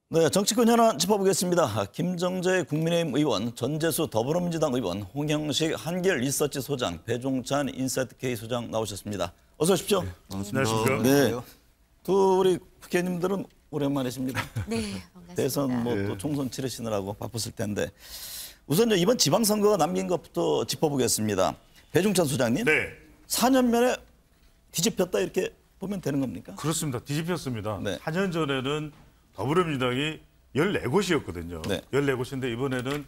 네, 정치권 현안 짚어보겠습니다. 김정재 국민의힘 의원, 전재수 더불어민주당 의원, 홍영식 한길리서치 소장, 배종찬 인사이트K 소장 나오셨습니다. 어서 오십시오. 네, 반갑습니다. 네, 두 우리 국회의원님들은 오랜만이십니다. 네, 반갑습니다. 대선 또 총선 치르시느라고 바쁘실 텐데 우선 이번 지방선거가 남긴 것부터 짚어보겠습니다. 배종찬 소장님, 네, 4년 만에 뒤집혔다 이렇게 보면 되는 겁니까? 그렇습니다. 뒤집혔습니다. 네. 4년 전에는 더불어민주당이 14곳이었거든요. 네. 14곳인데 이번에는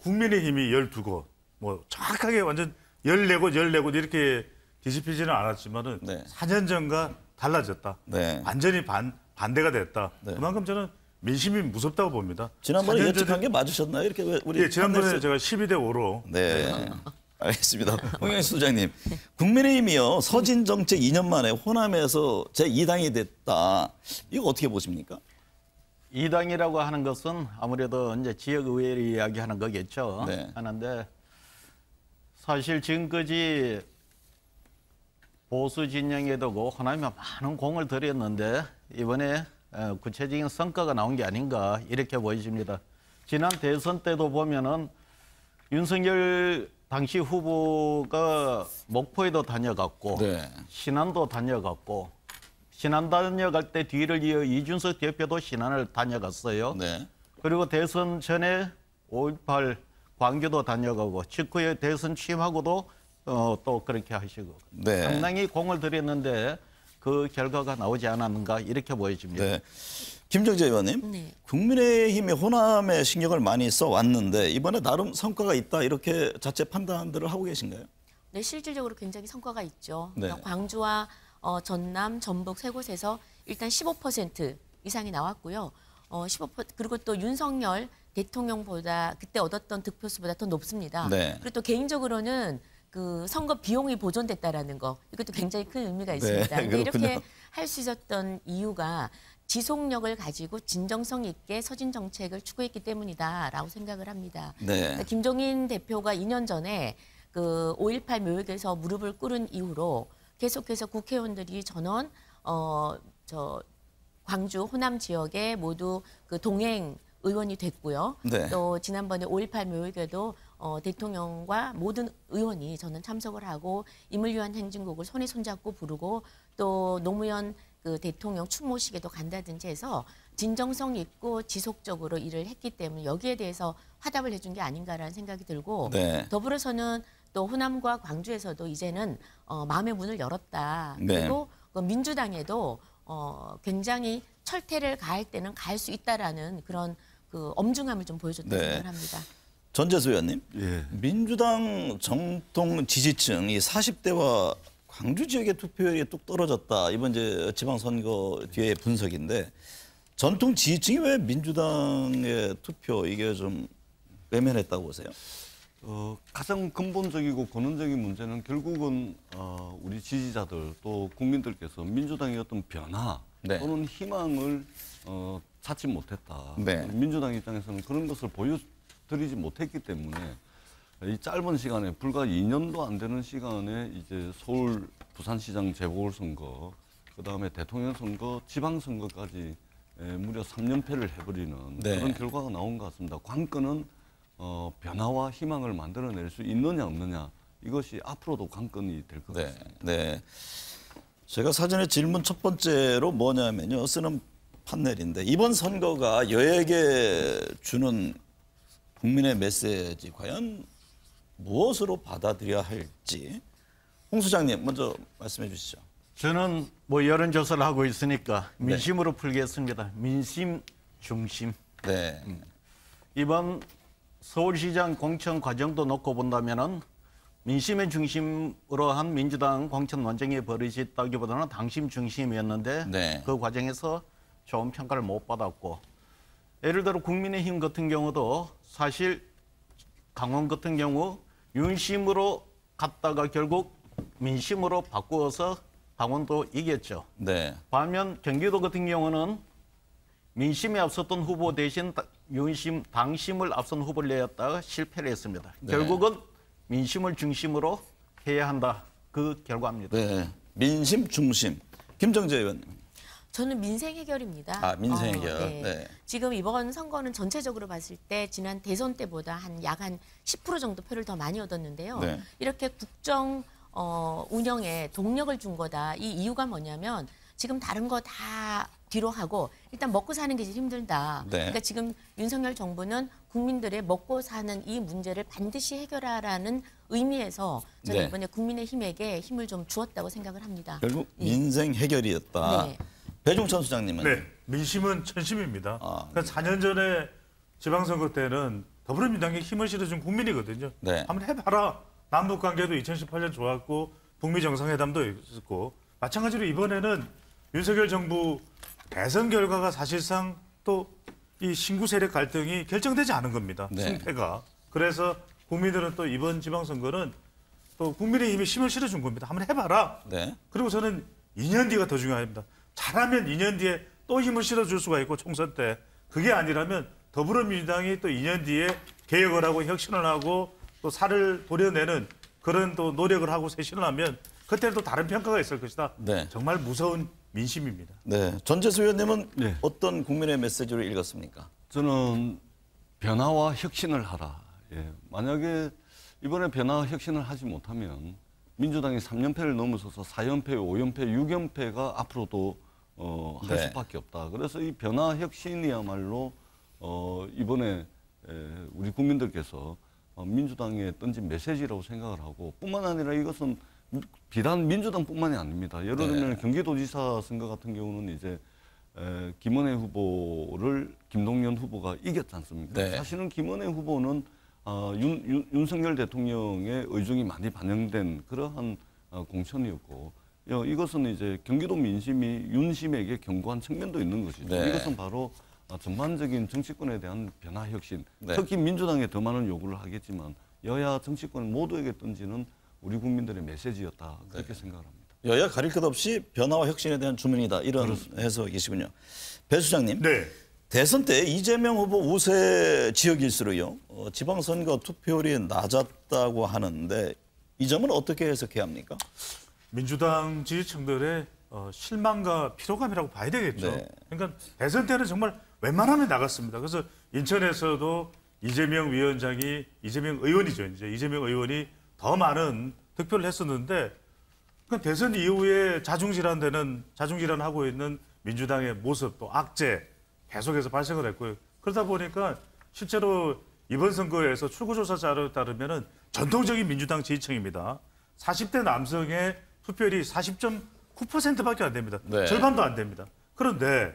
국민의힘이 12곳, 뭐 정확하게 완전 14곳 이렇게 뒤집히지는 않았지만은 네. 4년 전과 달라졌다. 네. 완전히 반대가 됐다. 네. 그만큼 저는 민심이 무섭다고 봅니다. 지난번에 4년 예측한 전에- 게 맞으셨나요? 이렇게 왜 우리 예, 지난번에 판넬에서- 제가 12대 5로 네. 알겠습니다. 홍영식 소장님, 국민의힘이요 서진 정책 2년 만에 호남에서 제2당이 됐다. 이거 어떻게 보십니까? 이당이라고 하는 것은 아무래도 이제 지역의회를 이야기하는 거겠죠. 네. 하는데 사실 지금까지 보수 진영에 두고 호남에 많은 공을 들였는데 이번에 구체적인 성과가 나온 게 아닌가 이렇게 보여집니다. 지난 대선 때도 보면은 윤석열 당시 후보가 목포에도 다녀갔고 네. 신안도 다녀갔고 신안 다녀갈 때 뒤를 이어 이준석 대표도 신안을 다녀갔어요. 네. 그리고 대선 전에 5.18 광교도 다녀가고 직후에 대선 취임하고도 또 그렇게 하시고 네. 상당히 공을 들였는데 그 결과가 나오지 않았는가 이렇게 보여집니다. 네. 김정재 의원님, 네. 국민의힘이 호남에 신경을 많이 써왔는데 이번에 나름 성과가 있다 이렇게 자체 판단들을 하고 계신가요? 네, 실질적으로 굉장히 성과가 있죠. 네. 그러니까 광주와 전남, 전북 세 곳에서 일단 15% 이상이 나왔고요. 15% 그리고 또 윤석열 대통령보다 그때 얻었던 득표수보다 더 높습니다. 네. 그리고 또 개인적으로는 그 선거 비용이 보존됐다라는 거 이것도 굉장히 큰 의미가 있습니다. 근데 그렇군요. 이렇게 할 수 있었던 이유가 지속력을 가지고 진정성 있게 서진 정책을 추구했기 때문이다라고 생각을 합니다. 네. 그러니까 김종인 대표가 2년 전에 그 5.18 묘역에서 무릎을 꿇은 이후로 계속해서 국회의원들이 전원 광주 호남 지역에 모두 그 동행 의원이 됐고요. 네. 또 지난번에 5.18 묘역에도 대통령과 모든 의원이 저는 참석을 하고 임을 위한 행진곡을 손에 손잡고 부르고 또 노무현 그 대통령 추모식에도 간다든지 해서 진정성 있고 지속적으로 일을 했기 때문에 여기에 대해서 화답을 해준 게 아닌가라는 생각이 들고 네. 더불어서는 또 호남과 광주에서도 이제는 마음의 문을 열었다. 네. 그리고 그 민주당에도 굉장히 철퇴를 가할 때는 가할 수 있다라는 그런 그 엄중함을 좀 보여줬다고 네. 생각을 합니다. 전재수 의원님, 예. 민주당 정통 지지층이 40대와 광주 지역의 투표율이 뚝 떨어졌다. 이번 이제 지방선거 뒤에 분석인데 전통 지지층이 왜 민주당의 투표 이게 좀 외면했다고 보세요? 가장 근본적이고 근원적인 문제는 결국은 우리 지지자들 또 국민들께서 민주당의 어떤 변화 네. 또는 희망을 찾지 못했다. 네. 민주당 입장에서는 그런 것을 보여드리지 못했기 때문에 이 짧은 시간에 불과 2년도 안 되는 시간에 이제 서울 부산시장 재보궐선거 그다음에 대통령 선거, 지방선거까지 무려 3연패를 해버리는 네. 그런 결과가 나온 것 같습니다. 관건은 변화와 희망을 만들어낼 수 있느냐 없느냐 이것이 앞으로도 관건이 될 것 네. 같습니다. 네. 제가 사전에 질문 첫 번째로 뭐냐면요. 쓰는 판넬인데 이번 선거가 여에게 주는 국민의 메시지 과연 무엇으로 받아들여야 할지 홍 소장님 먼저 말씀해 주시죠. 저는 뭐 여론조사를 하고 있으니까 민심으로 풀겠습니다. 민심 중심. 네. 이번 서울시장 공천 과정도 놓고 본다면은 민심의 중심으로 한 민주당 공천 논쟁이 벌어졌다기보다는 당심 중심이었는데 네. 그 과정에서 좋은 평가를 못 받았고 예를 들어 국민의힘 같은 경우도 사실 강원 같은 경우 윤심으로 갔다가 결국 민심으로 바꾸어서 강원도 이겼죠. 네. 반면 경기도 같은 경우는 민심에 앞섰던 후보 대신 윤심, 당심을 앞선 후보를 내었다가 실패를 했습니다. 네. 결국은 민심을 중심으로 해야 한다. 그 결과입니다. 네. 민심 중심. 김정재 의원님. 저는 민생 해결입니다. 아, 민생 해결. 네. 네. 지금 이번 선거는 전체적으로 봤을 때 지난 대선 때보다 약 한 10% 정도 표를 더 많이 얻었는데요. 네. 이렇게 국정 운영에 동력을 준 거다. 이 이유가 뭐냐면 지금 다른 거 다 뒤로 하고 일단 먹고 사는 게 제일 힘들다. 네. 그러니까 지금 윤석열 정부는 국민들의 먹고 사는 이 문제를 반드시 해결하라는 의미에서 저는 네. 이번에 국민의힘에게 힘을 좀 주었다고 생각을 합니다. 결국 민생 해결이었다. 네. 배종찬 수장님은 네, 민심은 천심입니다. 아, 그러니까 4년 전에 지방선거 때는 더불어민주당에 힘을 실어준 국민이거든요. 네. 한번 해봐라. 남북관계도 2018년 좋았고 북미 정상회담도 있었고 마찬가지로 이번에는 윤석열 정부 대선 결과가 사실상 또 이 신구 세력 갈등이 결정되지 않은 겁니다. 네. 승패가. 그래서 국민들은 또 이번 지방선거는 또 국민의힘에 힘을 실어준 겁니다. 한번 해봐라. 네. 그리고 저는 2년 뒤가 더 중요합니다. 잘하면 2년 뒤에 또 힘을 실어줄 수가 있고 총선 때. 그게 아니라면 더불어민주당이 또 2년 뒤에 개혁을 하고 혁신을 하고 또 살을 도려내는 그런 또 노력을 하고 쇄신을 하면 그때는 또 다른 평가가 있을 것이다. 네. 정말 무서운 민심입니다. 네. 전재수 의원님은 네. 어떤 국민의 메시지를 읽었습니까? 저는 변화와 혁신을 하라. 예. 만약에 이번에 변화와 혁신을 하지 못하면 민주당이 3연패를 넘어서서 4연패, 5연패, 6연패가 앞으로도 할 네. 수밖에 없다. 그래서 이 변화 혁신이야말로 이번에 우리 국민들께서 민주당에 던진 메시지라고 생각을 하고 뿐만 아니라 이것은 비단 민주당뿐만이 아닙니다. 예를 들면 경기도지사 선거 같은 경우는 이제 김은혜 후보를 김동연 후보가 이겼지 않습니까? 네. 사실은 김은혜 후보는 윤석열 대통령의 의중이 많이 반영된 그러한 공천이었고 이것은 이제 경기도 민심이 윤심에게 견고한 측면도 있는 것이죠. 네. 이것은 바로 전반적인 정치권에 대한 변화 혁신, 네. 특히 민주당에 더 많은 요구를 하겠지만 여야 정치권 모두에게 던지는 우리 국민들의 메시지였다 그렇게 생각합니다. 여야 가릴 것 없이 변화와 혁신에 대한 주문이다. 이런 해석이시군요. 배 수장님. 네. 대선 때 이재명 후보 우세 지역일수록요. 지방선거 투표율이 낮았다고 하는데 이 점은 어떻게 해석해야 합니까? 민주당 지지층들의 실망과 피로감이라고 봐야 되겠죠. 네. 그러니까 대선 때는 정말 웬만하면 나갔습니다. 그래서 인천에서도 이재명 의원이죠. 이제 이재명 의원이 더 많은 득표를 했었는데 그러니까 대선 이후에 자중질환하고 있는 민주당의 모습 또 악재 계속해서 발생을 했고요. 그러다 보니까 실제로 이번 선거에서 출구조사 자료에 따르면은 전통적인 민주당 지지층입니다. 40대 남성의 투표율이 40.9%밖에 안 됩니다. 네. 절반도 안 됩니다. 그런데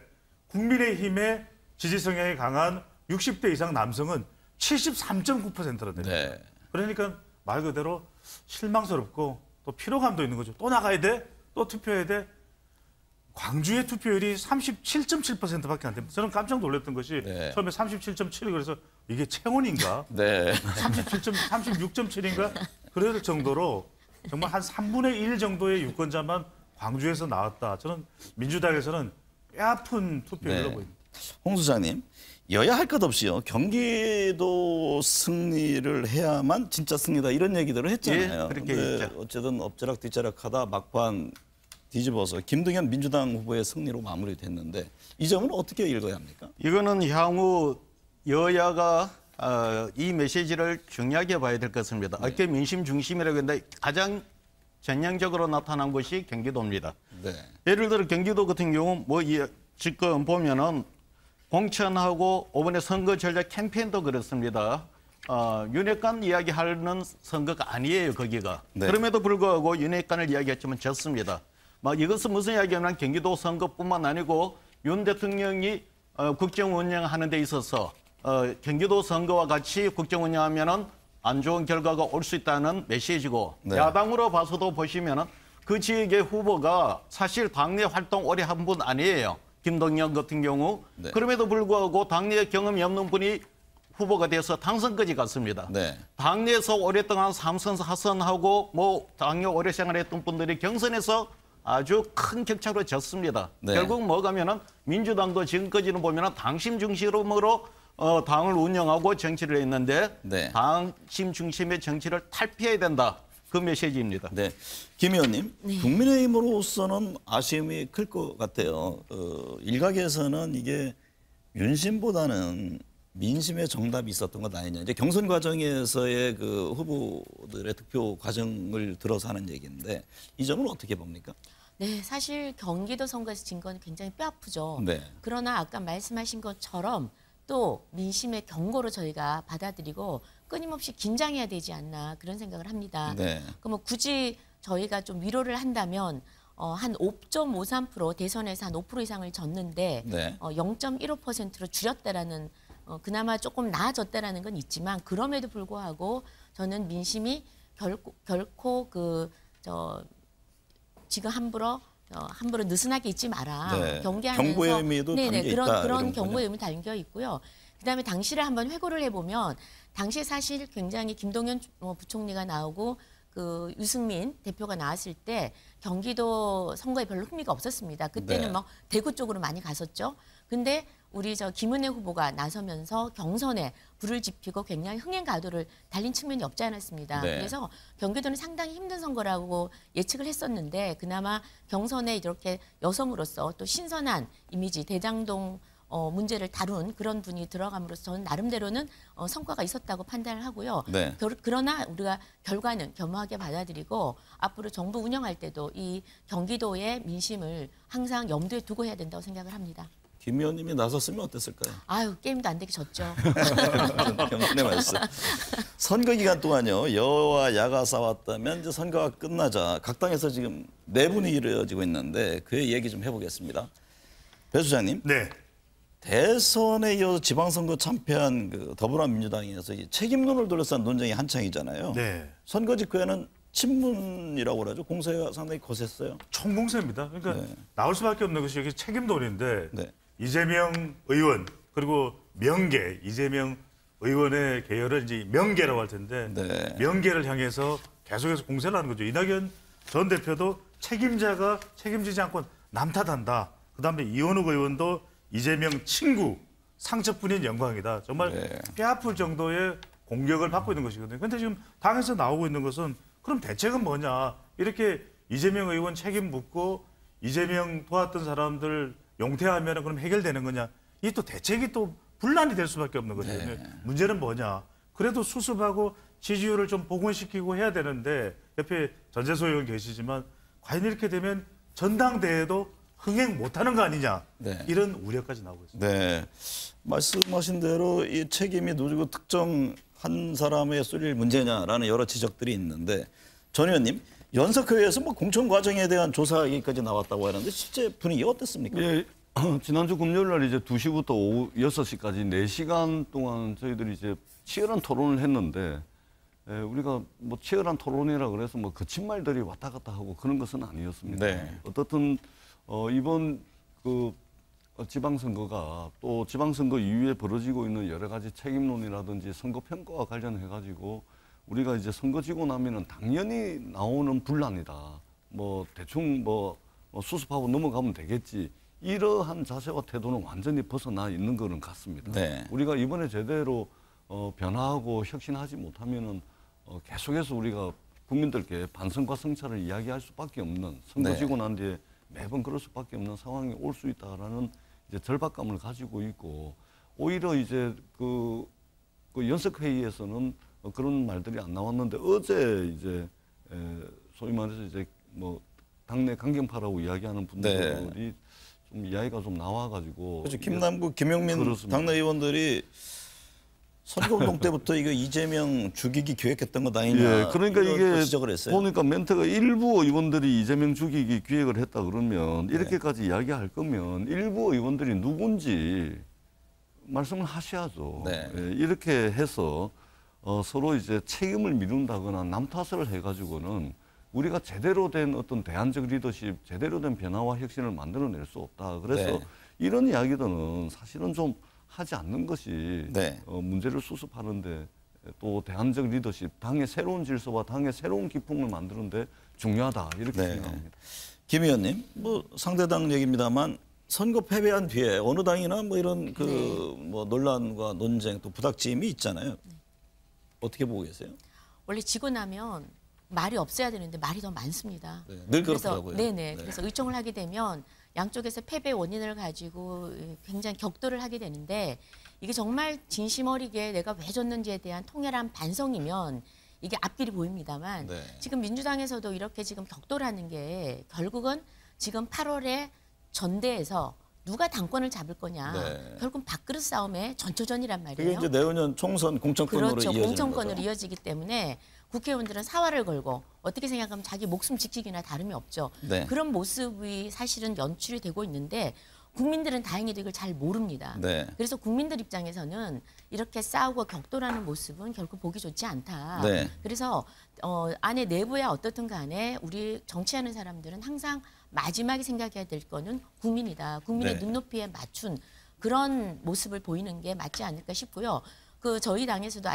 국민의힘의 지지 성향이 강한 60대 이상 남성은 73.9%나 됩니다. 네. 그러니까 말 그대로 실망스럽고 또 피로감도 있는 거죠. 또 나가야 돼? 또 투표해야 돼? 광주의 투표율이 37.7%밖에 안 됩니다. 저는 깜짝 놀랐던 것이 네. 처음에 37.7 그래서 이게 체온인가? 네. 36.7인가? 그럴 정도로 정말 한 3분의 1 정도의 유권자만 광주에서 나왔다. 저는 민주당에서는 뼈아픈 투표율로 네. 보입니다. 홍 수장님. 여야 할 것 없이요. 경기도 승리를 해야만 진짜 승리다. 이런 얘기들을 했잖아요. 예, 그렇게 근데 했죠. 어쨌든 엎자락뒤자락하다 막판 뒤집어서 김동연 민주당 후보의 승리로 마무리됐는데 이 점은 어떻게 읽어야 합니까? 이거는 향후 여야가 이 메시지를 중요하게 봐야 될 것 같습니다. 어깨 민심 중심이라고 했는데 가장 전형적으로 나타난 곳이 경기도입니다. 네. 예를 들어 경기도 같은 경우 지금 보면은 공천하고 이번에 선거 전략 캠페인도 그렇습니다. 윤핵관 이야기하는 선거가 아니에요, 거기가. 네. 그럼에도 불구하고 윤핵관을 이야기했지만 졌습니다. 이것은 무슨 이야기냐면 경기도 선거뿐만 아니고 윤 대통령이 국정 운영하는 데 있어서 경기도 선거와 같이 국정 운영하면은 안 좋은 결과가 올 수 있다는 메시지고 네. 야당으로 봐서도 보시면은 그 지역의 후보가 사실 당내 활동 오래 한 분 아니에요. 김동연 같은 경우. 네. 그럼에도 불구하고 당내 경험이 없는 분이 후보가 돼서 당선까지 갔습니다. 네. 당내에서 오랫동안 삼선, 하선하고 당내 오래 생활했던 분들이 경선에서 아주 큰 격차로 졌습니다. 네. 결국 뭐가면은 민주당도 지금까지는 보면은 당심 중심으로 당을 운영하고 정치를 했는데 네. 당심 중심의 정치를 탈피해야 된다. 그 메시지입니다. 네, 김 의원님, 네. 국민의힘으로서는 아쉬움이 클 것 같아요. 일각에서는 이게 윤심보다는 민심의 정답이 있었던 것 아니냐. 이제 경선 과정에서의 그 후보들의 득표 과정을 들어서 하는 얘기인데 이 점은 어떻게 봅니까? 네, 사실 경기도 선거에서 진 건 굉장히 뼈아프죠. 네. 그러나 아까 말씀하신 것처럼 또 민심의 경고로 저희가 받아들이고 끊임없이 긴장해야 되지 않나 그런 생각을 합니다. 네. 그럼 굳이 저희가 좀 위로를 한다면 한 5.53% 대선에서 한 5% 이상을 졌는데 네. 0.15%로 줄였다라는 그나마 조금 나아졌다라는 건 있지만 그럼에도 불구하고 저는 민심이 결코 지금 함부로 느슨하게 있지 마라. 네. 경계하면서 경고의 의미도 담겨 있다, 그런 이런 경고의 의미 담겨 있고요. 그다음에 당시를 한번 회고를 해보면 당시 사실 굉장히 김동연 부총리가 나오고 그 유승민 대표가 나왔을 때 경기도 선거에 별로 흥미가 없었습니다. 그때는 네. 뭐 대구 쪽으로 많이 갔었죠. 근데 우리 김은혜 후보가 나서면서 경선에 불을 지피고 굉장히 흥행 가도를 달린 측면이 없지 않았습니다. 네. 그래서 경기도는 상당히 힘든 선거라고 예측을 했었는데 그나마 경선에 이렇게 여성으로서 또 신선한 이미지 대장동 문제를 다룬 그런 분이 들어감으로써 저는 나름대로는 성과가 있었다고 판단을 하고요. 네. 그러나 우리가 결과는 겸허하게 받아들이고 앞으로 정부 운영할 때도 이 경기도의 민심을 항상 염두에 두고 해야 된다고 생각을 합니다. 김 의원님이 나섰으면 어땠을까요? 아유, 게임도 안 되게 졌죠. 경선의 말씀. 선거 기간 동안요 여와 야가 싸웠다면 이제 선거가 끝나자 각 당에서 지금 내분이 이루어지고 있는데 그 얘기 좀 해보겠습니다. 배 수장님, 네. 대선에 이어서 지방선거 참패한 그 더불어민주당에서 이 책임론을 둘러싼 논쟁이 한창이잖아요. 네. 선거 직후에는 친문이라고 그러죠. 공세가 상당히 거셌어요. 총공세입니다. 그러니까 나올 수밖에 없는 것이 여기 책임론인데 네. 이재명 의원 그리고 명계 이재명 의원의 계열을 이제 명계라고 할 텐데 네. 명계를 향해서 계속해서 공세를 하는 거죠. 이낙연 전 대표도 책임자가 책임지지 않고 남 탓한다. 그다음에 이원욱 의원도 이재명 친구 상처뿐인 영광이다. 정말 네. 뼈아플 정도의 공격을 받고 있는 것이거든요. 그런데 지금 당에서 나오고 있는 것은 그럼 대책은 뭐냐. 이렇게 이재명 의원 책임 묻고 이재명 도왔던 사람들 용퇴하면 그럼 해결되는 거냐. 이 또 대책이 또 분란이 될 수밖에 없는 거거든요. 문제는 뭐냐. 그래도 수습하고 지지율을 좀 복원시키고 해야 되는데 옆에 전재소 의원 계시지만 과연 이렇게 되면 전당대회도 흥행 못하는 거 아니냐. 네. 이런 우려까지 나오고 있습니다. 네, 말씀하신 대로 이 책임이 누구고 특정 한 사람에 쏠릴 문제냐라는 여러 지적들이 있는데 전 의원님 연석회의에서 뭐 공천 과정에 대한 조사 얘기까지 나왔다고 하는데 실제 분위기가 어땠습니까? 예, 지난주 금요일 날 이제 2시부터 오후 6시까지 4시간 동안 저희들이 이제 치열한 토론을 했는데 우리가 뭐 치열한 토론이라 그래서 뭐 거친 말들이 왔다 갔다 하고 그런 것은 아니었습니다. 네. 어떻든 이번 그 지방선거가 또 지방선거 이후에 벌어지고 있는 여러 가지 책임론이라든지 선거 평가와 관련해 가지고 우리가 이제 선거 지고 나면은 당연히 나오는 분란이다. 뭐 대충 뭐 수습하고 넘어가면 되겠지. 이러한 자세와 태도는 완전히 벗어나 있는 거는 같습니다. 네. 우리가 이번에 제대로 변화하고 혁신하지 못하면은 계속해서 우리가 국민들께 반성과 성찰을 이야기할 수밖에 없는 선거 네. 지고 난 뒤에 매번 그럴 수밖에 없는 상황이 올 수 있다라는 이제 절박감을 가지고 있고 오히려 이제 그 연석회의에서는 그런 말들이 안 나왔는데 어제 이제 소위 말해서 이제 뭐 당내 강경파라고 이야기하는 분들이 좀 이야기가 좀 나와가지고 그렇죠. 김남국, 김용민 그렇습니다. 당내 의원들이 선거운동 때부터 이거 이재명 죽이기 기획했던 것 아니냐. 예, 그러니까 이런 또 이게 지적을 했어요. 보니까 멘트가 일부 의원들이 이재명 죽이기 기획을 했다 그러면 이렇게까지 이야기할 거면 일부 의원들이 누군지 말씀을 하셔야죠. 네. 예, 이렇게 해서 서로 이제 책임을 미룬다거나 남 탓을 해가지고는 우리가 제대로 된 어떤 대안적 리더십, 제대로 된 변화와 혁신을 만들어낼 수 없다. 그래서 네. 이런 이야기들은 사실은 좀 하지 않는 것이 네. 문제를 수습하는데 또 대안적 리더십, 당의 새로운 질서와 당의 새로운 기풍을 만드는데 중요하다 이렇게 네. 생각합니다. 김 의원님, 뭐 상대당 얘기입니다만 선거 패배한 뒤에 어느 당이나 뭐 이런 그 뭐 논란과 논쟁 또 부닥침이 있잖아요. 어떻게 보고 계세요? 원래 지고 나면 말이 없어야 되는데 말이 더 많습니다. 네, 늘 그래서 그렇더라고요. 네네. 네. 그래서 의총을 하게 되면 양쪽에서 패배 원인을 가지고 굉장히 격돌을 하게 되는데 이게 정말 진심 어리게 내가 왜 졌는지에 대한 통렬한 반성이면 이게 앞길이 보입니다만 네. 지금 민주당에서도 이렇게 지금 격돌하는 게 결국은 지금 8월에 전대에서 누가 당권을 잡을 거냐. 네. 결국은 밥그릇 싸움의 전초전이란 그게 말이에요. 이제 내후년 총선 공천권으로 그렇죠. 이어지는 공천권으로 거죠. 이어지기 때문에 국회의원들은 사활을 걸고 어떻게 생각하면 자기 목숨 지키기나 다름이 없죠. 네. 그런 모습이 사실은 연출이 되고 있는데 국민들은 다행히도 이걸 잘 모릅니다. 네. 그래서 국민들 입장에서는 이렇게 싸우고 격돌하는 모습은 결코 보기 좋지 않다. 네. 그래서 안에 내부야 어떻든 간에 우리 정치하는 사람들은 항상 마지막에 생각해야 될 거는 국민이다. 국민의 네. 눈높이에 맞춘 그런 모습을 보이는 게 맞지 않을까 싶고요. 그 저희 당에서도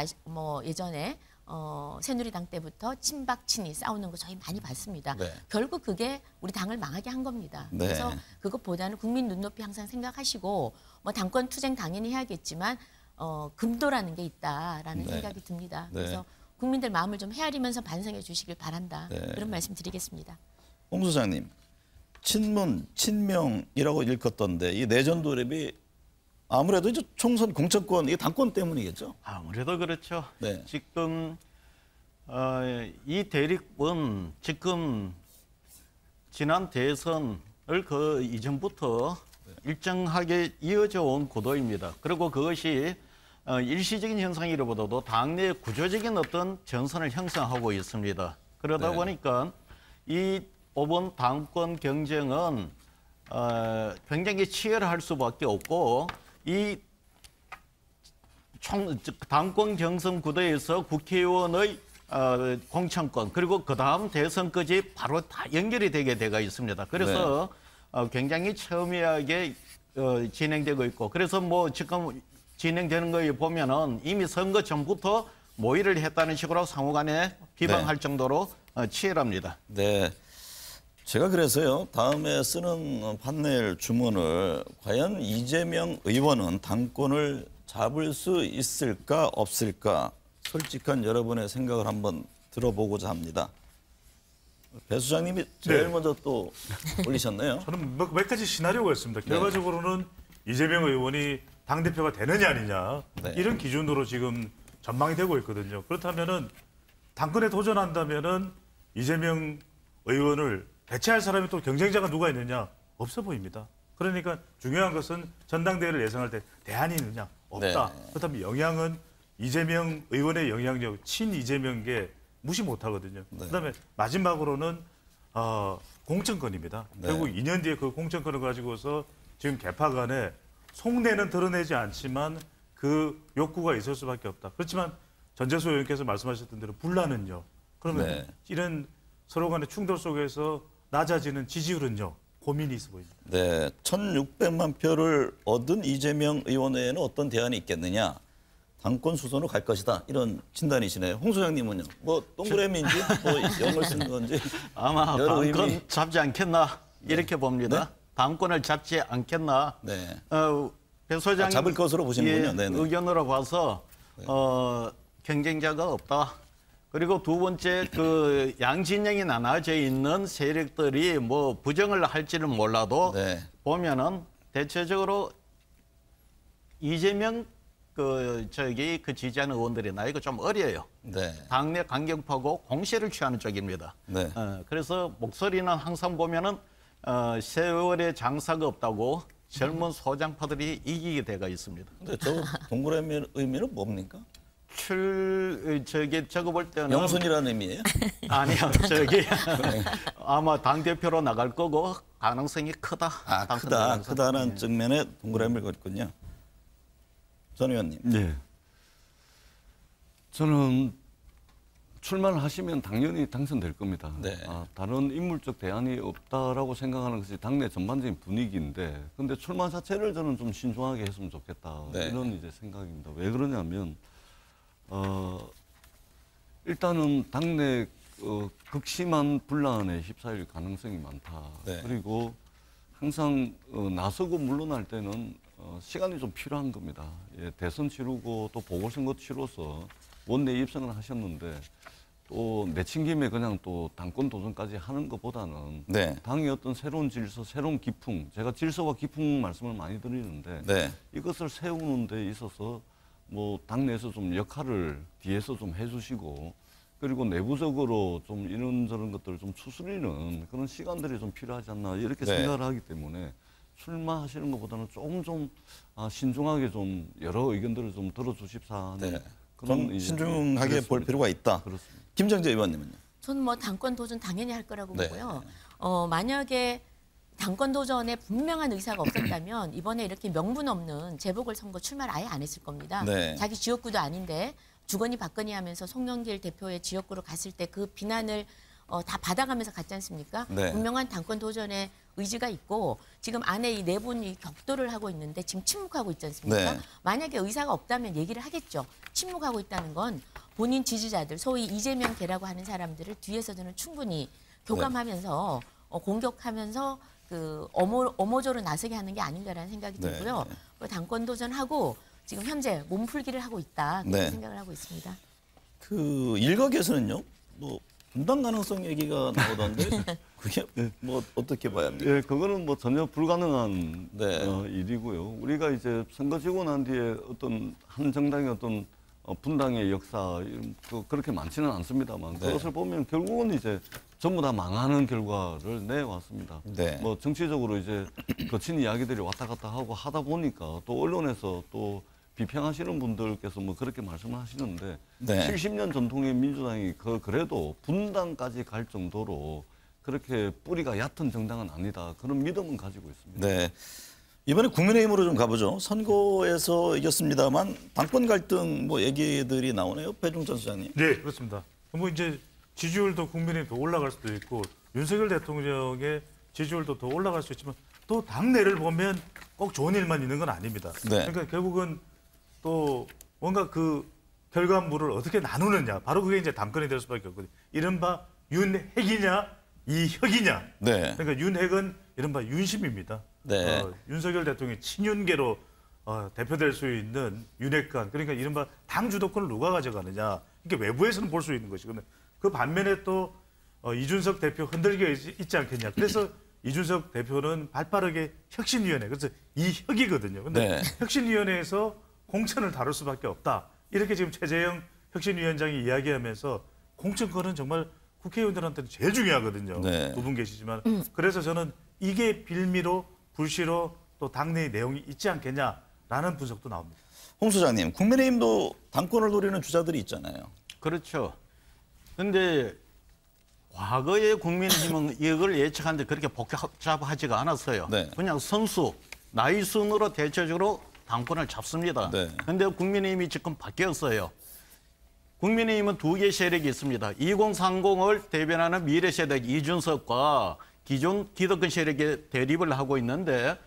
예전에 새누리당 때부터 친박 친이 싸우는 거 저희 많이 봤습니다. 네. 결국 그게 우리 당을 망하게 한 겁니다. 네. 그래서 그것보다는 국민 눈높이 항상 생각하시고 뭐 당권 투쟁 당연히 해야겠지만 금도라는 게 있다라는 네. 생각이 듭니다. 네. 그래서 국민들 마음을 좀 헤아리면서 반성해 주시길 바란다. 네. 그런 말씀 드리겠습니다. 홍 소장님, 친문, 친명이라고 일컫던데 이 내전 도랩이 아무래도 이제 총선 공천권, 이 당권 때문이겠죠? 아무래도 그렇죠. 네. 지금 이 대립은 지금 지난 대선을 그 이전부터 일정하게 이어져 온 구도입니다. 그리고 그것이 일시적인 현상이라보다도 당내 구조적인 어떤 전선을 형성하고 있습니다. 그러다 네. 보니까 이 이번 당권 경쟁은 굉장히 치열할 수밖에 없고 이 당권 경선 구도에서 국회의원의 공천권 그리고 그 다음 대선까지 바로 다 연결이 되게 되어 있습니다. 그래서 굉장히 첨예하게 진행되고 있고 그래서 뭐 지금 진행되는 거에 보면은 이미 선거 전부터 모의를 했다는 식으로 상호간에 비방할 정도로 치열합니다. 네. 제가 그래서요, 다음에 쓰는 판넬 주문을 과연 이재명 의원은 당권을 잡을 수 있을까 없을까 솔직한 여러분의 생각을 한번 들어보고자 합니다. 배 수장님이 제일 네. 먼저 또 올리셨네요. 저는 몇 가지 시나리오가 있습니다. 결과적으로는 이재명 의원이 당대표가 되느냐 아니냐 네. 이런 기준으로 지금 전망이 되고 있거든요. 그렇다면은 당권에 도전한다면은 이재명 의원을 대체할 사람이 또 경쟁자가 누가 있느냐? 없어 보입니다. 그러니까 중요한 것은 전당대회를 예상할 때 대안이 있느냐? 없다. 네. 그렇다면 영향은 이재명 의원의 영향력, 친 이재명계 무시 못하거든요. 네. 그다음에 마지막으로는 공천권입니다. 네. 결국 2년 뒤에 그 공천권을 가지고서 지금 개파 간에 속내는 드러내지 않지만 그 욕구가 있을 수밖에 없다. 그렇지만 전재수 의원께서 말씀하셨던 대로 분란은요. 그러면 네. 이런 서로 간의 충돌 속에서 낮아지는 지지율은요. 고민이 있어 보입니다. 네, 1,600만 표를 얻은 이재명 의원에는 어떤 대안이 있겠느냐? 당권 수선으로 갈 것이다. 이런 진단이시네요. 홍 소장님은요? 뭐 동그라미인지 뭐 영을 쓴 건지 아마 여러 당권 의미- 잡지 않겠나 이렇게 봅니다. 네? 당권을 잡지 않겠나. 네. 배 소장님 잡을 것으로 보시는군요. 네네. 의견으로 봐서 경쟁자가 없다. 그리고 두 번째 그 양진영이 나눠져 있는 세력들이 뭐 부정을 할지는 몰라도 네. 보면은 대체적으로 이재명 그 지지하는 의원들이 나이가 좀 어려요. 네. 당내 강경파고 공세를 취하는 쪽입니다. 네. 그래서 목소리는 항상 보면은 세월의 장사가 없다고 젊은 소장파들이 이기게 돼가 있습니다. 근데 저 동그라미 의미는 뭡니까? 저거 볼 때는 영순이라는 의미예요? 아니요, 아마 당 대표로 나갈 거고 가능성이 크다. 아, 당선 크다. 가능성. 크다는 측면에 동그라미를 걷군요. 전 의원님. 네. 저는 출마를 하시면 당연히 당선될 겁니다. 네. 다른 인물적 대안이 없다라고 생각하는 것이 당내 전반적인 분위기인데, 근데 출마 자체를 저는 좀 신중하게 했으면 좋겠다. 네. 이런 이제 생각입니다. 왜 그러냐면, 일단은 당내 극심한 분란에 휩싸일 가능성이 많다. 네. 그리고 항상 나서고 물러날 때는 시간이 좀 필요한 겁니다. 예, 대선 치르고 또 보궐선거 치러서 원내 입성을 하셨는데 또 내친 김에 그냥 또 당권 도전까지 하는 것보다는 네. 당의 어떤 새로운 질서, 새로운 기풍, 제가 질서와 기풍 말씀을 많이 드리는데 네. 이것을 세우는 데 있어서 뭐 당내에서 좀 역할을 뒤에서 좀 해주시고 그리고 내부적으로 좀 이런저런 것들을 좀 추스리는 그런 시간들이 좀 필요하지 않나 이렇게 네. 생각을 하기 때문에 출마하시는 것보다는 조금 좀 신중하게 좀 여러 의견들을 좀 들어주십사 하는 네. 그런 좀 이제 신중하게 볼 그렇습니다. 필요가 있다. 그렇습니다. 김정재 의원님은요? 저는 뭐 당권 도전 당연히 할 거라고 네. 보고요. 만약에 당권 도전에 분명한 의사가 없었다면 이번에 이렇게 명분 없는 재보궐선거 출마를 아예 안 했을 겁니다. 네. 자기 지역구도 아닌데 주거니 받거니 하면서 송영길 대표의 지역구로 갔을 때 그 비난을 다 받아가면서 갔지 않습니까? 네. 분명한 당권 도전에 의지가 있고 지금 안에 이 네 분이 격돌을 하고 있는데 지금 침묵하고 있지 않습니까? 네. 만약에 의사가 없다면 얘기를 하겠죠. 침묵하고 있다는 건 본인 지지자들, 소위 이재명 개라고 하는 사람들을 뒤에서 저는 충분히 교감하면서 공격하면서 그 어모조로 나서게 하는 게 아닌가라는 생각이 네. 들고요. 당권 도전하고 지금 현재 몸풀기를 하고 있다 그렇게 네. 생각을 하고 있습니다. 그 일각에서는요, 뭐 분당 가능성 얘기가 나오던데 그게 뭐 어떻게 봐야 합니까? 예, 그거는 뭐 전혀 불가능한 네. 일이고요. 우리가 이제 선거 지고 난 뒤에 어떤 한 정당의 어떤 분당의 역사 그렇게 많지는 않습니다만 네. 그것을 보면 결국은 이제 전부 다 망하는 결과를 내왔습니다. 네. 뭐 정치적으로 이제 거친 이야기들이 왔다 갔다 하고 하다 보니까 또 언론에서 또 비평하시는 분들께서 뭐 그렇게 말씀하시는데 네. 70년 전통의 민주당이 그래도 분당까지 갈 정도로 그렇게 뿌리가 얕은 정당은 아니다. 그런 믿음은 가지고 있습니다. 네. 이번에 국민의힘으로 좀 가보죠. 선거에서 이겼습니다만 당권 갈등 뭐 얘기들이 나오네요. 배종찬 소장님. 네, 그렇습니다. 뭐 이제 지지율도 국민의힘 더 올라갈 수도 있고 윤석열 대통령의 지지율도 더 올라갈 수 있지만 또 당내를 보면 꼭 좋은 일만 있는 건 아닙니다. 네. 그러니까 결국은 또 뭔가 그 결과물을 어떻게 나누느냐 바로 그게 이제 당권이 될 수밖에 없거든요. 이른바 윤핵이냐 이혁이냐. 네. 그러니까 윤핵은 이른바 윤심입니다. 네. 윤석열 대통령이 친윤계로 대표될 수 있는 윤핵관 그러니까 이른바 당 주도권을 누가 가져가느냐 이게 외부에서는 볼 수 있는 것이거든요. 그 반면에 또 이준석 대표 흔들기가 있지 않겠냐. 그래서 이준석 대표는 발빠르게 혁신위원회 그래서 이혁이거든요. 근데 네. 혁신위원회에서 공천을 다룰 수밖에 없다. 이렇게 지금 최재형 혁신위원장이 이야기하면서 공천권은 정말 국회의원들한테는 제일 중요하거든요. 네. 두 분 계시지만 그래서 저는 이게 빌미로 불씨로 또 당내의 내용이 있지 않겠냐라는 분석도 나옵니다. 홍 소장님, 국민의힘도 당권을 노리는 주자들이 있잖아요. 그렇죠. 근데 과거의 국민의힘은 이걸 예측하는데 그렇게 복잡하지가 않았어요. 네. 그냥 선수, 나이 순으로 대체적으로 당권을 잡습니다. 네. 근데 국민의힘이 지금 바뀌었어요. 국민의힘은 두 개의 세력이 있습니다. 2030을 대변하는 미래세력 이준석과 기존 기득권 세력의 대립을 하고 있는데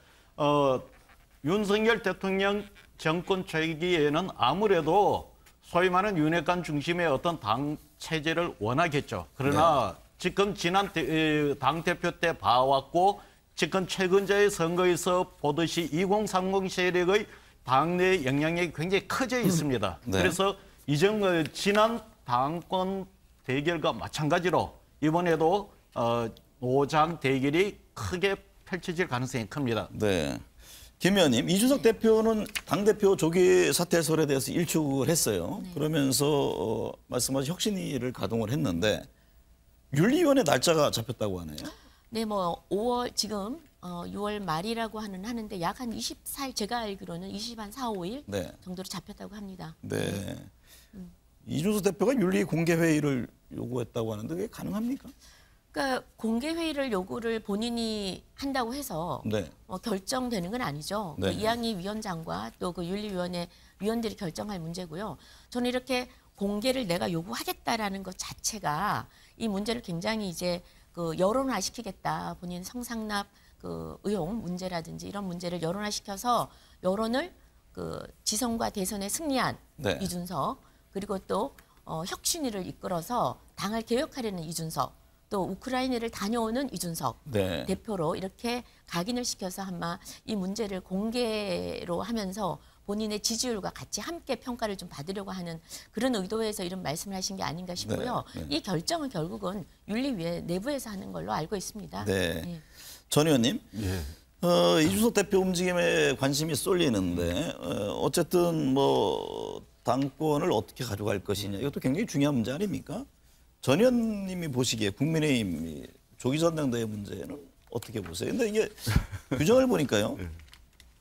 윤석열 대통령 정권 초기에는 아무래도 소위 말하는 윤핵관 중심의 어떤 당 체제를 원하겠죠. 그러나 지금 지난 당대표 때 봐왔고 지금 최근자의 선거에서 보듯이 2030 세력의 당내 영향력이 굉장히 커져 있습니다. 네. 그래서 지난 당권 대결과 마찬가지로 이번에도 노장 대결이 크게 펼쳐질 가능성이 큽니다. 네. 김 의원님, 이준석 대표는 당대표 조기 사퇴 설에 대해서 일축을 했어요. 그러면서 말씀하신 혁신위를 가동을 했는데 윤리위원회 날짜가 잡혔다고 하네요. 네, 뭐 5월 지금 6월 말이라고 하는데 약 한 24일 제가 알기로는 24, 4, 5일 네. 정도로 잡혔다고 합니다. 네. 이준석 대표가 윤리 공개 회의를 요구했다고 하는데 그게 가능합니까? 그러니까 공개 회의를 요구를 본인이 한다고 해서 네. 결정되는 건 아니죠. 네. 그 이항희 위원장과 또 그 윤리위원회 위원들이 결정할 문제고요. 저는 이렇게 공개를 내가 요구하겠다라는 것 자체가 이 문제를 굉장히 이제 그 여론화시키겠다. 본인 성상납 그 의혹 문제라든지 이런 문제를 여론화시켜서 여론을 그 지선과 대선에 승리한 네. 이준석 그리고 또 혁신위를 이끌어서 당을 개혁하려는 이준석 또 우크라이나를 다녀오는 이준석 네. 대표로 이렇게 각인을 시켜서 아마 이 문제를 공개로 하면서 본인의 지지율과 같이 함께 평가를 좀 받으려고 하는 그런 의도에서 이런 말씀을 하신 게 아닌가 싶고요. 네. 이 결정은 결국은 윤리위에 내부에서 하는 걸로 알고 있습니다. 네. 예. 전 의원님, 예. 이준석 대표 움직임에 관심이 쏠리는데 어쨌든 뭐 당권을 어떻게 가져갈 것이냐 이것도 굉장히 중요한 문제 아닙니까? 전 의원님이 보시기에 국민의힘 조기 전당대회 문제는 어떻게 보세요? 근데 이게 규정을 보니까요.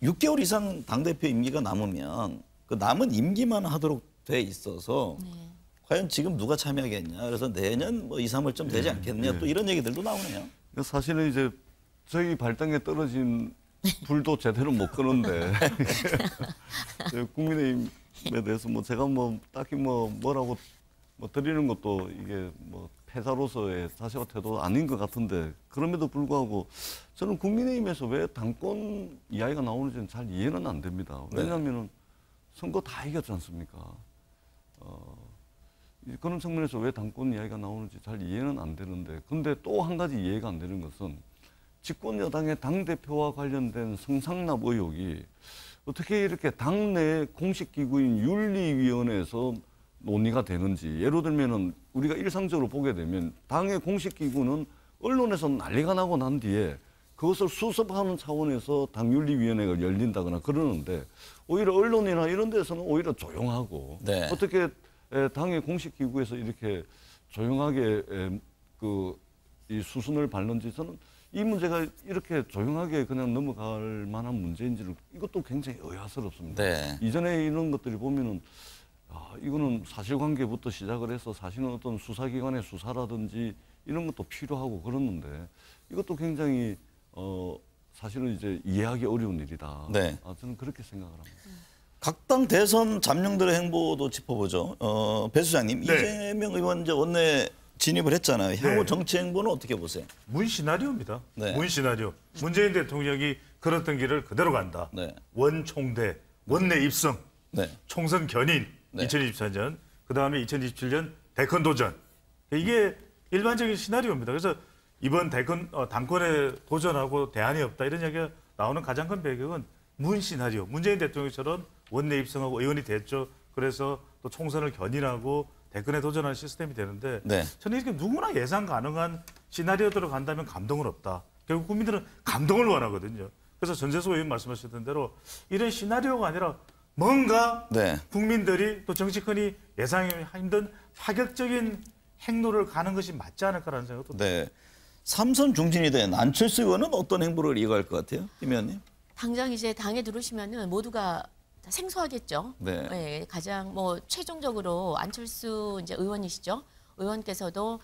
6개월 이상 당대표 임기가 남으면 그 남은 임기만 하도록 돼 있어서 과연 지금 누가 참여하겠냐. 그래서 내년 뭐 2, 3월쯤 되지 않겠느냐. 또 이런 얘기들도 나오네요. 사실은 이제 저희 발당에 떨어진 불도 제대로 못 끄는데 국민의힘에 대해서 뭐 제가 뭐 딱히 뭐라고 뭐 드리는 것도 이게 뭐 패자로서의 자세와 태도 아닌 것 같은데 그럼에도 불구하고 저는 국민의힘에서 왜 당권 이야기가 나오는지는 잘 이해는 안 됩니다. 왜냐하면 선거 다 이겼지 않습니까? 그런 측면에서 왜 당권 이야기가 나오는지 잘 이해는 안 되는데 근데 또 한 가지 이해가 안 되는 것은 집권 여당의 당대표와 관련된 성상납 의혹이 어떻게 이렇게 당내 공식 기구인 윤리위원회에서 논의가 되는지 예를 들면은 우리가 일상적으로 보게 되면 당의 공식 기구는 언론에서 난리가 나고 난 뒤에 그것을 수습하는 차원에서 당윤리위원회가 열린다거나 그러는데 오히려 언론이나 이런 데서는 오히려 조용하고 네. 어떻게 당의 공식 기구에서 이렇게 조용하게 이 수순을 밟는지 저는 이 문제가 이렇게 조용하게 그냥 넘어갈 만한 문제인지를 이것도 굉장히 의아스럽습니다. 네. 이전에 이런 것들이 보면은 이거는 사실관계부터 시작을 해서 사실은 어떤 수사기관의 수사라든지 이런 것도 필요하고 그러는데 이것도 굉장히 사실은 이제 이해하기 어려운 일이다. 네. 저는 그렇게 생각을 합니다. 각 당 대선 잠룡들의 행보도 짚어보죠. 배 수장님, 네. 이재명 의원 이제 원내 진입을 했잖아요. 향후 네. 정치 행보는 어떻게 보세요? 문 시나리오입니다. 네. 문 시나리오. 문재인 대통령이 걸었던 길을 그대로 간다. 네. 원총대, 원내 입성, 네. 총선 견인, 네. 2024년, 그다음에 2027년 대권 도전. 이게 일반적인 시나리오입니다. 그래서 이번 당권에 도전하고 대안이 없다 이런 이야기가 나오는 가장 큰 배경은 문 시나리오. 문재인 대통령처럼 원내 입성하고 의원이 됐죠. 그래서 또 총선을 견인하고 대권에 도전하는 시스템이 되는데 네. 저는 이렇게 누구나 예상 가능한 시나리오대로 간다면 감동은 없다. 결국 국민들은 감동을 원하거든요. 그래서 전재수 의원 말씀하셨던 대로 이런 시나리오가 아니라 뭔가 네. 국민들이 또 정치권이 예상하기 힘든 파격적인 행로를 가는 것이 맞지 않을까라는 생각도 네. 삼선 중진이 된 안철수 의원은 어떤 행보를 이어갈 것 같아요? 김 의원님? 당장 이제 당에 들어오시면은 모두가 다 생소하겠죠. 네. 예, 가장 뭐 최종적으로 안철수 이제 의원이시죠. 의원께서도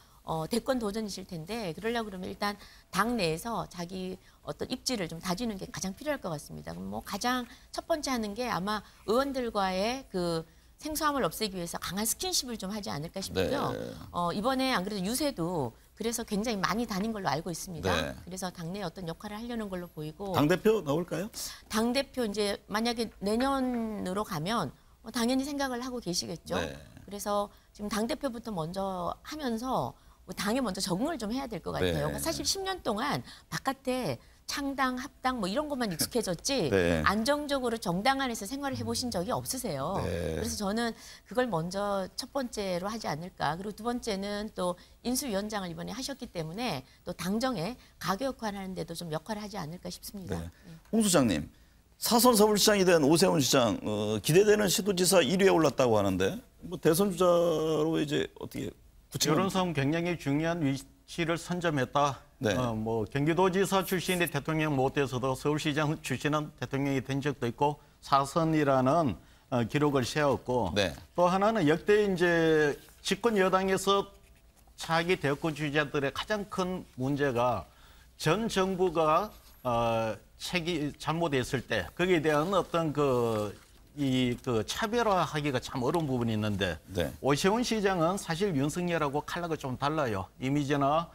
대권 도전이실 텐데 그러려고 그러면 일단 당 내에서 자기 어떤 입지를 좀 다지는 게 가장 필요할 것 같습니다. 그럼 뭐 가장 첫 번째 하는 게 아마 의원들과의 그 생소함을 없애기 위해서 강한 스킨십을 좀 하지 않을까 싶고요. 네. 이번에 안 그래도 유세도 그래서 굉장히 많이 다닌 걸로 알고 있습니다. 네. 그래서 당내 어떤 역할을 하려는 걸로 보이고 당대표 나올까요? 당대표 이제 만약에 내년으로 가면 당연히 생각을 하고 계시겠죠. 네. 그래서 지금 당대표부터 먼저 하면서 당에 먼저 적응을 좀 해야 될 것 같아요. 네. 그러니까 사실 10년 동안 바깥에 창당, 합당 뭐 이런 것만 익숙해졌지 네. 안정적으로 정당 안에서 생활을 해보신 적이 없으세요. 네. 그래서 저는 그걸 먼저 첫 번째로 하지 않을까. 그리고 두 번째는 또 인수위원장을 이번에 하셨기 때문에 또 당정에 가교 역할을 하는데도 좀 역할을 하지 않을까 싶습니다. 네. 홍 수장님, 사선 서울시장이 된 오세훈 시장 기대되는 시도지사 1위에 올랐다고 하는데 뭐 대선 주자로 이제 어떻게 여론상 굉장히 중요한 위치를 선점했다. 네. 뭐 경기도지사 출신이 대통령 못 돼서도 서울시장 출신은 대통령이 된 적도 있고 4선이라는 기록을 세웠고 네. 또 하나는 역대 이제 집권 여당에서 차기 대권 주자들의 가장 큰 문제가 전 정부가 책이 잘못했을 때 거기에 대한 어떤 그 차별화하기가 참 어려운 부분이 있는데 네. 오세훈 시장은 사실 윤석열하고 컬러가 좀 달라요. 이미지나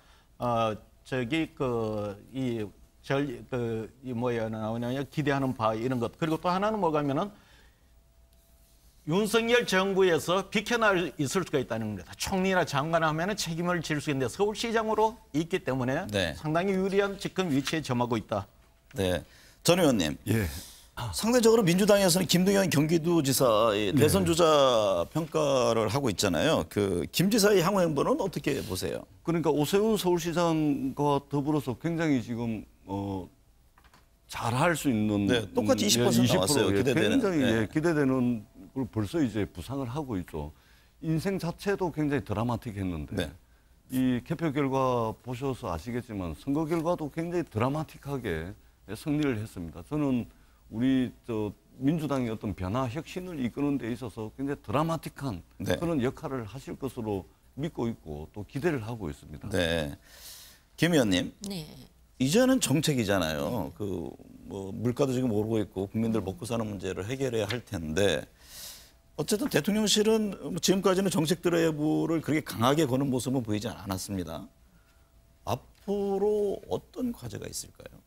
나오냐 기대하는 바 이런 것. 그리고 또 하나는 뭐가면은 윤석열 정부에서 비켜날 있을 수가 있다는 겁니다. 총리나 장관 하면은 책임을 질 수 있는데 서울시장으로 있기 때문에 네. 상당히 유리한 지금 위치에 점하고 있다. 네. 전 의원님. 예. 상대적으로 민주당에서는 김동연 경기도지사의 대선 주자 평가를 하고 있잖아요. 그 김 지사의 향후 행보는 어떻게 보세요? 그러니까 오세훈 서울시장과 더불어서 굉장히 지금 잘할 수 있는 네, 똑같이 20% 나왔어요. 기대되는. 굉장히 네. 기대되는 걸 벌써 이제 부상을 하고 있죠. 인생 자체도 굉장히 드라마틱했는데 네. 이 개표 결과 보셔서 아시겠지만 선거 결과도 굉장히 드라마틱하게 승리를 했습니다. 저는 우리 민주당의 어떤 변화 혁신을 이끄는 데 있어서 굉장히 드라마틱한 네. 그런 역할을 하실 것으로 믿고 있고 또 기대를 하고 있습니다. 네. 김 의원님, 네. 이제는 정책이잖아요. 그 뭐 물가도 지금 오르고 있고 국민들 먹고 사는 문제를 해결해야 할 텐데 어쨌든 대통령실은 지금까지는 정책 드라이브를 그렇게 강하게 거는 모습은 보이지 않았습니다. 앞으로 어떤 과제가 있을까요?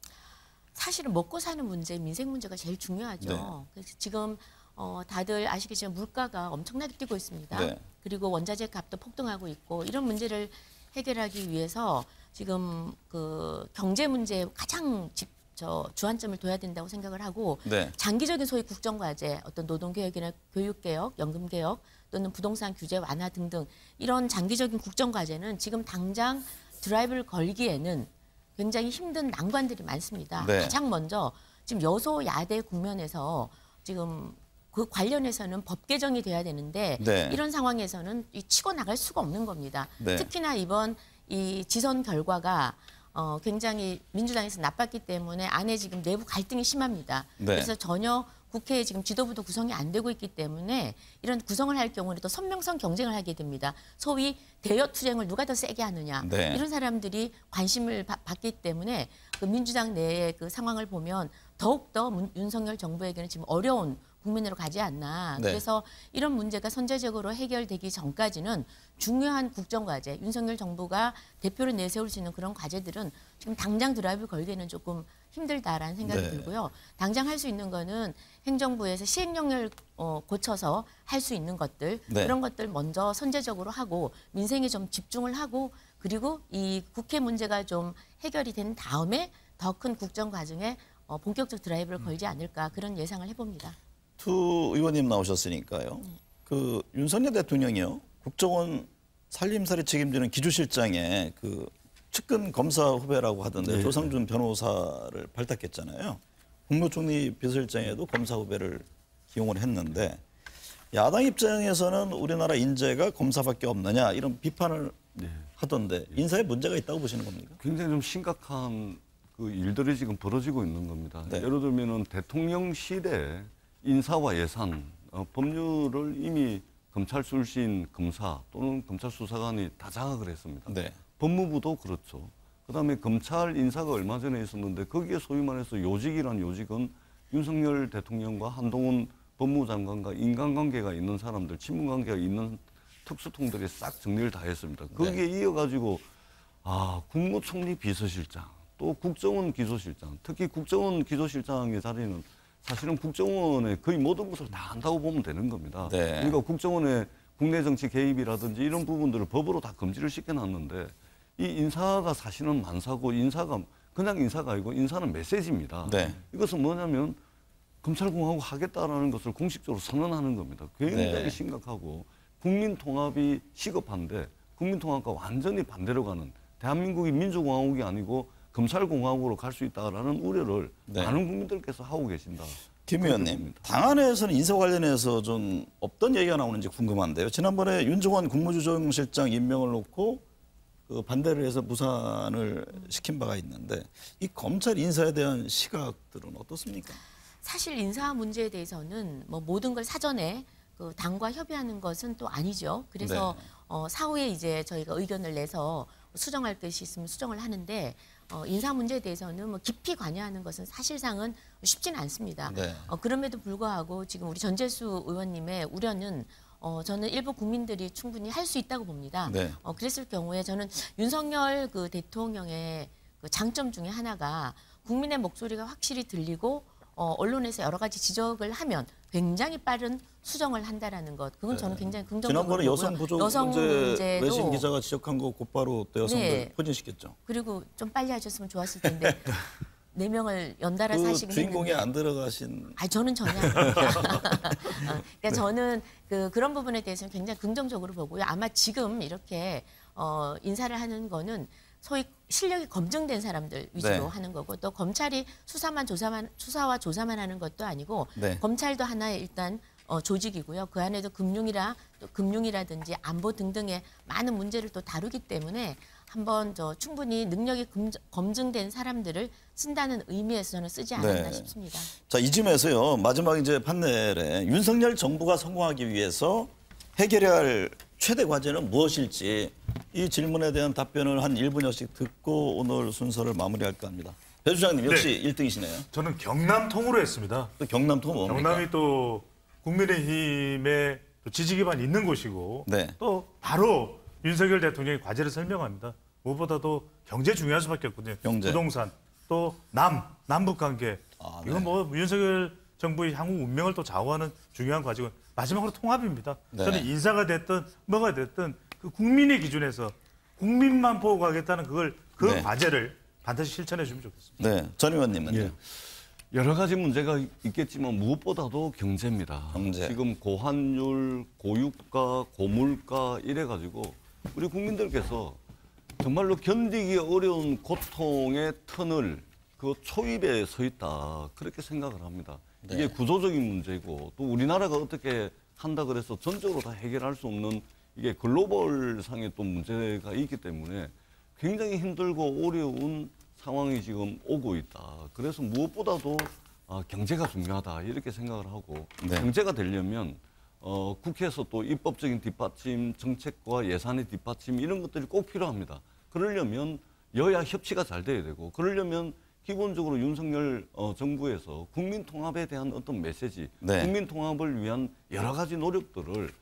사실은 먹고 사는 문제, 민생 문제가 제일 중요하죠. 네. 그래서 지금 다들 아시겠지만 물가가 엄청나게 뛰고 있습니다. 네. 그리고 원자재 값도 폭등하고 있고 이런 문제를 해결하기 위해서 지금 그 경제 문제에 가장 주안점을 둬야 된다고 생각을 하고 네. 장기적인 소위 국정과제, 어떤 노동개혁이나 교육개혁, 연금개혁 또는 부동산 규제 완화 등등 이런 장기적인 국정과제는 지금 당장 드라이브를 걸기에는 굉장히 힘든 난관들이 많습니다. 네. 가장 먼저 지금 여소야대 국면에서 지금 그 관련해서는 법 개정이 돼야 되는데 네. 이런 상황에서는 치고 나갈 수가 없는 겁니다. 네. 특히나 이번 이 지선 결과가 굉장히 민주당에서 나빴기 때문에 안에 지금 내부 갈등이 심합니다. 네. 그래서 전혀 국회에 지금 지도부도 구성이 안 되고 있기 때문에 이런 구성을 할 경우는 또 선명성 경쟁을 하게 됩니다. 소위 대여 투쟁을 누가 더 세게 하느냐 네. 이런 사람들이 관심을 받기 때문에 그 민주당 내의 그 상황을 보면 더욱더 윤석열 정부에게는 지금 어려운 국민으로 가지 않나. 네. 그래서 이런 문제가 선제적으로 해결되기 전까지는 중요한 국정과제, 윤석열 정부가 대표를 내세울 수 있는 그런 과제들은 지금 당장 드라이브 걸기는 조금 힘들다라는 생각이 네. 들고요. 당장 할 수 있는 거는 행정부에서 시행령을 고쳐서 할 수 있는 것들 네. 그런 것들 먼저 선제적으로 하고 민생에 좀 집중을 하고 그리고 이 국회 문제가 좀 해결이 된 다음에 더 큰 국정 과정에 본격적 드라이브를 걸지 않을까 그런 예상을 해봅니다. 투 의원님 나오셨으니까요. 그 윤석열 대통령이요. 국정원 살림살이 책임지는 기조실장에 그 측근 검사 후배라고 하던데 네. 조상준 변호사를 발탁했잖아요. 국무총리 비서실장에도 검사 후배를 기용을 했는데 야당 입장에서는 우리나라 인재가 검사밖에 없느냐 이런 비판을 네. 하던데 인사에 문제가 있다고 보시는 겁니까? 굉장히 좀 심각한 그 일들이 지금 벌어지고 있는 겁니다. 네. 예를 들면은 대통령실에 인사와 예산, 법률을 이미 검찰 출신 검사 또는 검찰 수사관이 다 장악을 했습니다. 네. 법무부도 그렇죠. 그다음에 검찰 인사가 얼마 전에 있었는데 거기에 소위 말해서 요직이란 요직은 윤석열 대통령과 한동훈 법무부 장관과 인간관계가 있는 사람들, 친분관계가 있는 특수통들이 싹 정리를 다 했습니다. 거기에 이어가지고 국무총리 비서실장, 또 국정원 기조실장, 특히 국정원 기조실장의 자리는 사실은 국정원의 거의 모든 것을 다 한다고 보면 되는 겁니다. 네. 그러니까 국정원의 국내 정치 개입이라든지 이런 부분들을 법으로 다 금지를 시켜놨는데 이 인사가 사실은 만사고 인사가 그냥 인사가 아니고 인사는 메시지입니다. 네. 이것은 뭐냐면 검찰공화국 하겠다라는 것을 공식적으로 선언하는 겁니다. 굉장히 네. 심각하고 국민 통합이 시급한데 국민 통합과 완전히 반대로 가는 대한민국이 민주공화국이 아니고 검찰공화국으로 갈 수 있다라는 우려를 네. 많은 국민들께서 하고 계신다. 김 의원님, 당 안에서는 인사 관련해서 좀 어떤 얘기가 나오는지 궁금한데요. 지난번에 윤종원 국무조정실장 임명을 놓고 그 반대를 해서 무산을 시킨 바가 있는데 이 검찰 인사에 대한 시각들은 어떻습니까? 사실 인사 문제에 대해서는 뭐 모든 걸 사전에 그 당과 협의하는 것은 또 아니죠. 그래서 사후에 이제 저희가 의견을 내서 수정할 것이 있으면 수정을 하는데 인사 문제에 대해서는 뭐 깊이 관여하는 것은 사실상은 쉽지는 않습니다. 네. 그럼에도 불구하고 지금 우리 전재수 의원님의 우려는 저는 일부 국민들이 충분히 할 수 있다고 봅니다. 네. 그랬을 경우에 저는 윤석열 그 대통령의 그 장점 중에 하나가 국민의 목소리가 확실히 들리고 언론에서 여러 가지 지적을 하면 굉장히 빠른 수정을 한다라는 것. 그건 저는 굉장히 긍정적으로 지난번에 여성 보고요. 보조 문제 문제도 외신 기자가 지적한 거 곧바로 또 여성들 네. 포진시켰죠. 그리고 좀 빨리 하셨으면 좋았을 텐데 네 명을 연달아 그 사시긴 주인공에 했는데 안 들어가신 아, 저는 전혀 아닙니다. 그러니까 저는 그런 부분에 대해서는 굉장히 긍정적으로 보고요. 아마 지금 이렇게 인사를 하는 거는 소위 실력이 검증된 사람들 위주로 네. 하는 거고 또 검찰이 수사와 조사만 하는 것도 아니고 네. 검찰도 하나의 일단 조직이고요. 그 안에도 금융이라든지 안보 등등의 많은 문제를 또 다루기 때문에 한번 충분히 능력이 검증된 사람들을 쓴다는 의미에서는 쓰지 않았나 네. 싶습니다. 자, 이쯤에서요. 마지막 이제 판넬에 윤석열 정부가 성공하기 위해서 해결해야 할 최대 과제는 무엇일지 이 질문에 대한 답변을 한 1분여씩 듣고 오늘 순서를 마무리할까 합니다. 배 수장님 역시 1등이시네요. 저는 경남통으로 했습니다. 또 경남통은 뭡니까? 경남이 또 국민의힘의 또 지지 기반이 있는 곳이고 네. 또 바로 윤석열 대통령의 과제를 설명합니다. 무엇보다도 경제 중요할 수밖에 없거든요. 경제. 부동산 또 남북 관계 네. 이건 뭐 윤석열 정부의 향후 운명을 또 좌우하는 중요한 과제고 마지막으로 통합입니다. 네. 저는 인사가 됐든 뭐가 됐든 그 국민의 기준에서 국민만 보고 가겠다는 그 네. 과제를 반드시 실천해 주면 좋겠습니다. 네, 전 의원님은요. 예. 여러 가지 문제가 있겠지만 무엇보다도 경제입니다. 경제. 지금 고환율, 고유가, 고물가 이래가지고 우리 국민들께서 정말로 견디기 어려운 고통의 터널 그 초입에 서 있다 그렇게 생각을 합니다. 네. 이게 구조적인 문제이고 또 우리나라가 어떻게 한다 그래서 전적으로 다 해결할 수 없는 이게 글로벌상의 또 문제가 있기 때문에 굉장히 힘들고 어려운 상황이 지금 오고 있다. 그래서 무엇보다도 경제가 중요하다 이렇게 생각을 하고 네. 경제가 되려면 국회에서 또 입법적인 뒷받침, 정책과 예산의 뒷받침 이런 것들이 꼭 필요합니다. 그러려면 여야 협치가 잘 돼야 되고 그러려면 기본적으로 윤석열 정부에서 국민 통합에 대한 어떤 메시지, 네. 국민 통합을 위한 여러 가지 노력들을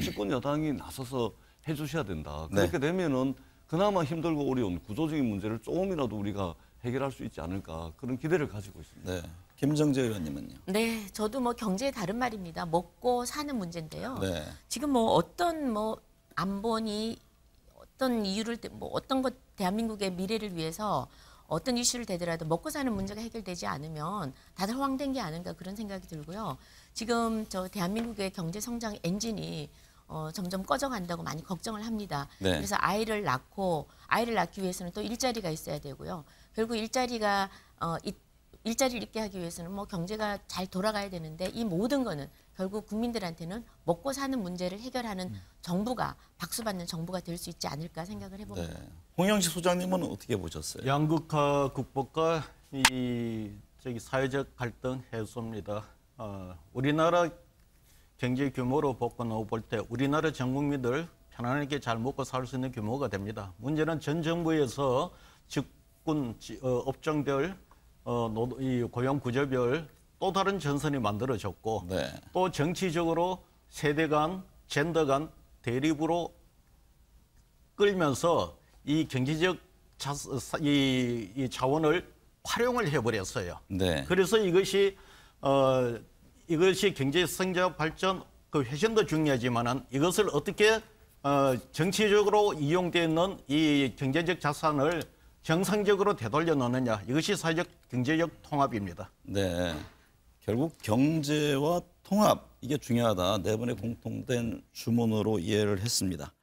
집권 여당이 나서서 해주셔야 된다. 그렇게 네. 되면은 그나마 힘들고 어려운 구조적인 문제를 조금이라도 우리가 해결할 수 있지 않을까 그런 기대를 가지고 있습니다. 네. 김정재 의원님은요. 네, 저도 뭐 경제의 다른 말입니다. 먹고 사는 문제인데요. 네. 지금 뭐 어떤 안보니 어떤 이유를 뭐 어떤 것 대한민국의 미래를 위해서 어떤 이슈를 대더라도 먹고 사는 문제가 해결되지 않으면 다들 허황된 게 아닌가 그런 생각이 들고요. 지금 대한민국의 경제 성장 엔진이 점점 꺼져간다고 많이 걱정을 합니다. 네. 그래서 아이를 낳기 위해서는 또 일자리가 있어야 되고요. 결국 일자리를 있게 하기 위해서는 뭐 경제가 잘 돌아가야 되는데 이 모든 거는 결국 국민들한테는 먹고 사는 문제를 해결하는 정부가 박수받는 정부가 될 수 있지 않을까 생각을 해봅니다. 네. 홍영식 소장님은 어떻게 보셨어요? 양극화 극복과 사회적 갈등 해소입니다. 우리나라 경제 규모로 볼 때 우리나라 전 국민들 편안하게 잘 먹고 살 수 있는 규모가 됩니다. 문제는 전 정부에서 직군 업종별 이 고용 구조별 또 다른 전선이 만들어졌고 네. 또 정치적으로 세대 간, 젠더 간 대립으로 끌면서 이 경제적 이 자원을 활용을 해버렸어요. 네. 그래서 이것이 경제 성장 발전 그 회전도 중요하지만은 이것을 어떻게 정치적으로 이용되는 이 경제적 자산을 정상적으로 되돌려 놓느냐 이것이 사회적 경제적 통합입니다. 네. 결국 경제와 통합 이게 중요하다. 네 분의 공통된 주문으로 이해를 했습니다.